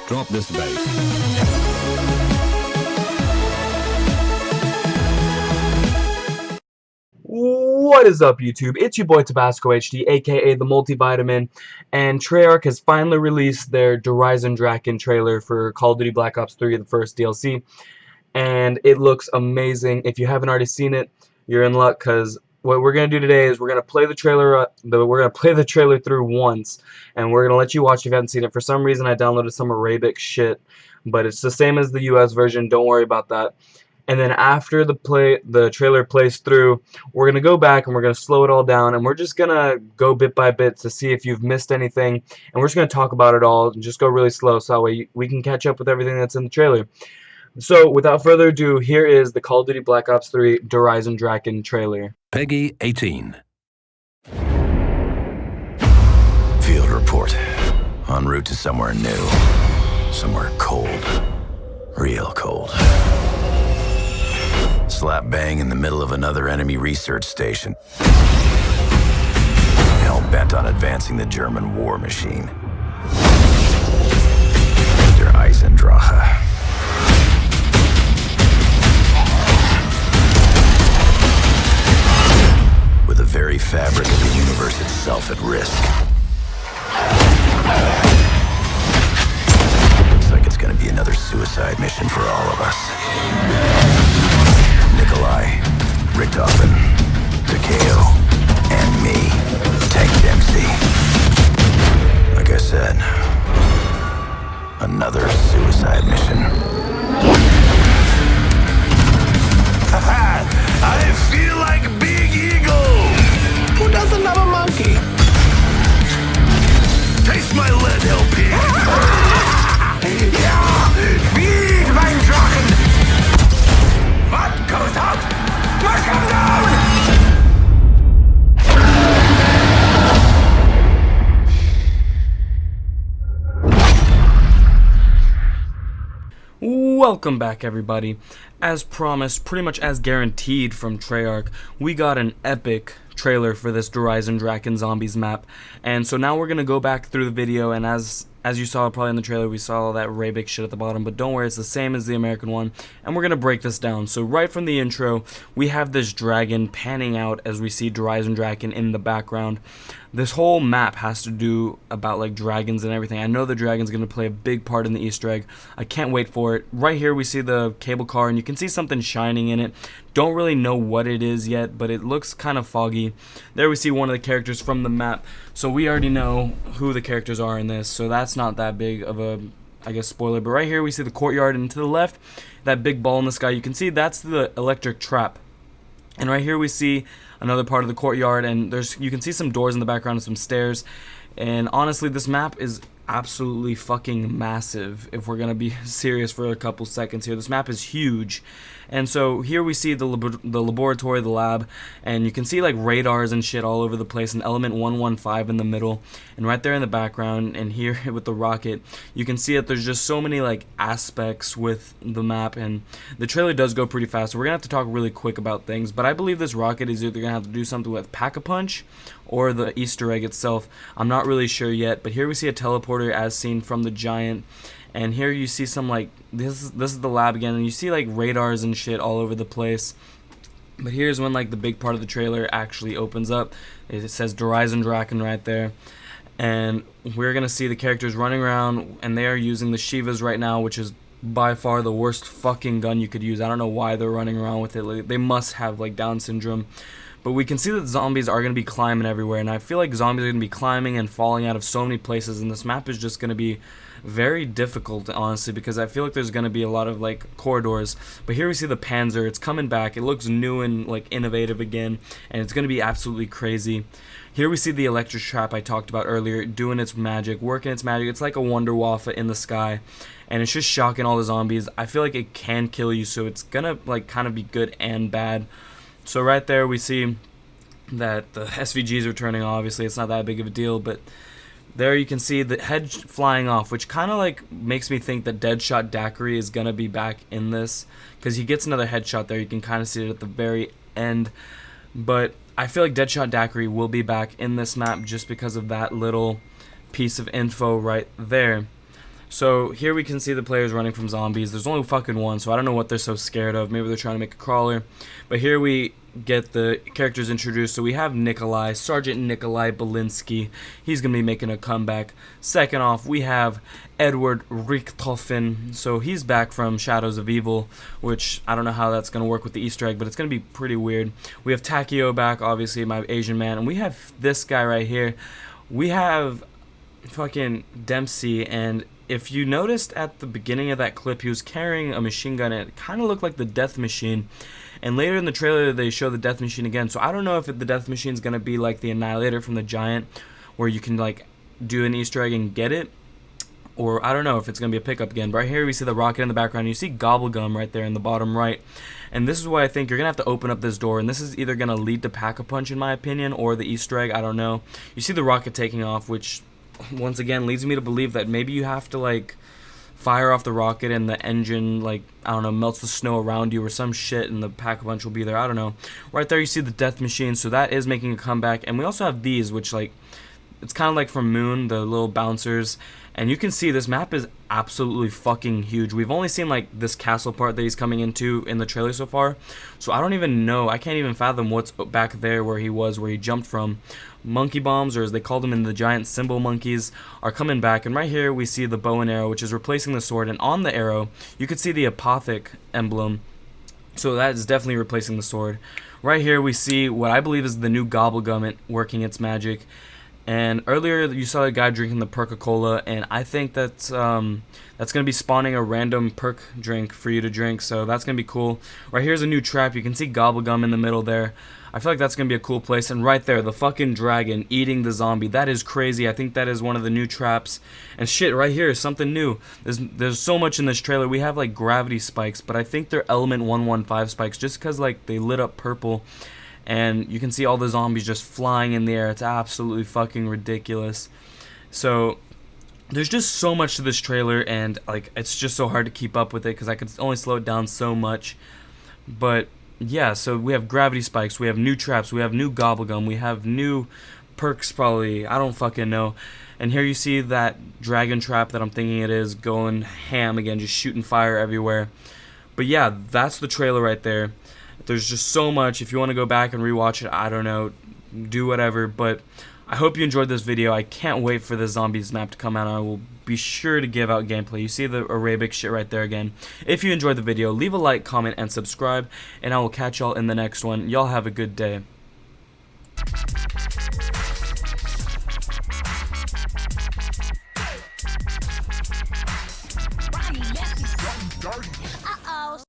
Drop this bass. What is up, YouTube? It's your boy Tabasco HD, aka the Multivitamin, and Treyarch has finally released their Eisendrache trailer for Call of Duty Black Ops 3, the first DLC, and it looks amazing. If you haven't already seen it, you're in luck, because what we're gonna do today is we're gonna play the trailer through once, and we're gonna let you watch if you haven't seen it. For some reason, I downloaded some Arabic shit, but it's the same as the US version. Don't worry about that. And then after the trailer plays through, we're gonna go back and we're gonna slow it all down, and we're just gonna go bit by bit to see if you've missed anything, and we're just gonna talk about it all and just go really slow so that way we can catch up with everything that's in the trailer. So without further ado, here is the Call of Duty Black Ops 3 Eisendrache trailer. Peggy 18. Field report. En route to somewhere new. Somewhere cold. Real cold. Slap bang in the middle of another enemy research station. Hell-bent on advancing the German war machine. Der Eisendrache. With the very fabric of the universe itself at risk. Looks like it's gonna be another suicide mission for all of us. Richtofen, Takeo, and me, Tank Dempsey. Like I said, another suicide mission. I feel like Big Eagle! Who doesn't love a monkey? Taste my lead, LP! Yeah! Big mein Drachen! What goes up? Must come down! Welcome back, everybody. As promised, pretty much as guaranteed from Treyarch, we got an epic trailer for this Eisendrache Zombies map, and so now we're gonna go back through the video, and as you saw probably in the trailer, we saw all that Arabic shit at the bottom, but don't worry, it's the same as the American one, and we're gonna break this down. So right from the intro, we have this dragon panning out as we see Eisendrache in the background. This whole map has to do about like dragons and everything. I know the dragon's gonna play a big part in the Easter egg. I can't wait for it. Right here we see the cable car, and you can see something shining in it. Don't really know what it is yet, but it looks kind of foggy. There we see one of the characters from the map, so we already know who the characters are in this, so that's not that big of a, I guess, spoiler. But right here we see the courtyard, and to the left, that big ball in the sky, you can see that's the electric trap. And right here we see another part of the courtyard, and you can see some doors in the background and some stairs. And honestly, this map is absolutely fucking massive. If we're gonna be serious for a couple seconds here, this map is huge. And so here we see the laboratory, the lab, and you can see like radars and shit all over the place, and element 115 in the middle, and right there in the background, and here with the rocket, you can see that there's just so many like aspects with the map, and the trailer does go pretty fast, so we're gonna have to talk really quick about things. But I believe this rocket is either gonna have to do something with Pack-a-Punch or the Easter egg itself. I'm not really sure yet, but here we see a teleporter as seen from the giant. And here you see some like, this is the lab again, and you see like radars and shit all over the place. But here's when like the big part of the trailer actually opens up. It says Eisendrache right there. And we're going to see the characters running around, and they are using the Shivas right now, which is by far the worst fucking gun you could use. I don't know why they're running around with it. Like, they must have like Down syndrome. But we can see that zombies are going to be climbing everywhere, and I feel like zombies are going to be climbing and falling out of so many places, and this map is just going to be very difficult, honestly, because I feel like there's going to be a lot of like corridors. But here we see the Panzer. It's coming back. It looks new and like innovative again, and it's going to be absolutely crazy. Here we see the electric trap I talked about earlier doing its magic, working its magic. It's like a Wonder Waffle in the sky, and it's just shocking all the zombies. I feel like it can kill you, so it's gonna like kind of be good and bad. So right there we see that the SVGs are turning. Obviously it's not that big of a deal, but there you can see the head flying off, which kind of like makes me think that Deadshot Daiquiri is gonna be back in this, because he gets another headshot there. You can kind of see it at the very end, but I feel like Deadshot Daiquiri will be back in this map just because of that little piece of info right there. So here we can see the players running from zombies. There's only fucking one, so I don't know what they're so scared of. Maybe they're trying to make a crawler. But here we get the characters introduced. So we have Nikolai, Sergeant Nikolai Belinsky. He's going to be making a comeback. Second off, we have Edward Richthofen. So he's back from Shadows of Evil, which I don't know how that's going to work with the Easter egg, but it's going to be pretty weird. We have Takio back, obviously, my Asian man. And we have this guy right here. We have fucking Dempsey, and if you noticed at the beginning of that clip, he was carrying a machine gun, and it kind of looked like the Death Machine. And later in the trailer, they show the Death Machine again. So I don't know if the Death Machine is going to be like the Annihilator from the Giant, where you can like do an Easter egg and get it. Or I don't know if it's going to be a pickup again. But right here we see the rocket in the background. You see Gobblegum right there in the bottom right. And this is why I think you're going to have to open up this door. And this is either going to lead to Pack-a-Punch in my opinion, or the Easter egg. I don't know. You see the rocket taking off, which once again leads me to believe that maybe you have to like fire off the rocket and the engine, like, I don't know, melts the snow around you or some shit, and the Pack-a-Punch will be there. I don't know. Right there you see the Death Machine, so that is making a comeback. And we also have these, which like, it's kind of like from Moon, the little bouncers. And you can see this map is absolutely fucking huge. We've only seen like this castle part that he's coming into in the trailer so far. So I don't even know. I can't even fathom what's back there where he was, where he jumped from. Monkey bombs, or as they called them in the Giant Symbol monkeys, are coming back. And right here we see the bow and arrow, which is replacing the sword. And on the arrow, you could see the Apothec emblem. So that is definitely replacing the sword. Right here we see what I believe is the new Gobblegum working its magic. And earlier you saw a guy drinking the Perca-Cola, and I think that's going to be spawning a random perk drink for you to drink, so that's going to be cool. Right here's a new trap. You can see Gobblegum in the middle there. I feel like that's going to be a cool place. And right there, the fucking dragon eating the zombie. That is crazy. I think that is one of the new traps. And shit, right here is something new. There's so much in this trailer. We have like gravity spikes, but I think they're element 115 spikes just because like they lit up purple. And you can see all the zombies just flying in the air. It's absolutely fucking ridiculous. So there's just so much to this trailer, and like it's just so hard to keep up with it because I could only slow it down so much. But yeah, so we have gravity spikes, we have new traps, we have new Gobblegum, we have new perks probably, I don't fucking know. And here you see that dragon trap that I'm thinking it is going ham again, just shooting fire everywhere. But yeah, that's the trailer right there. There's just so much. If you want to go back and rewatch it, I don't know, do whatever. But I hope you enjoyed this video. I can't wait for the zombies map to come out. I will be sure to give out gameplay. You see the Arabic shit right there again. If you enjoyed the video, leave a like, comment, and subscribe. And I will catch y'all in the next one. Y'all have a good day. Dirty.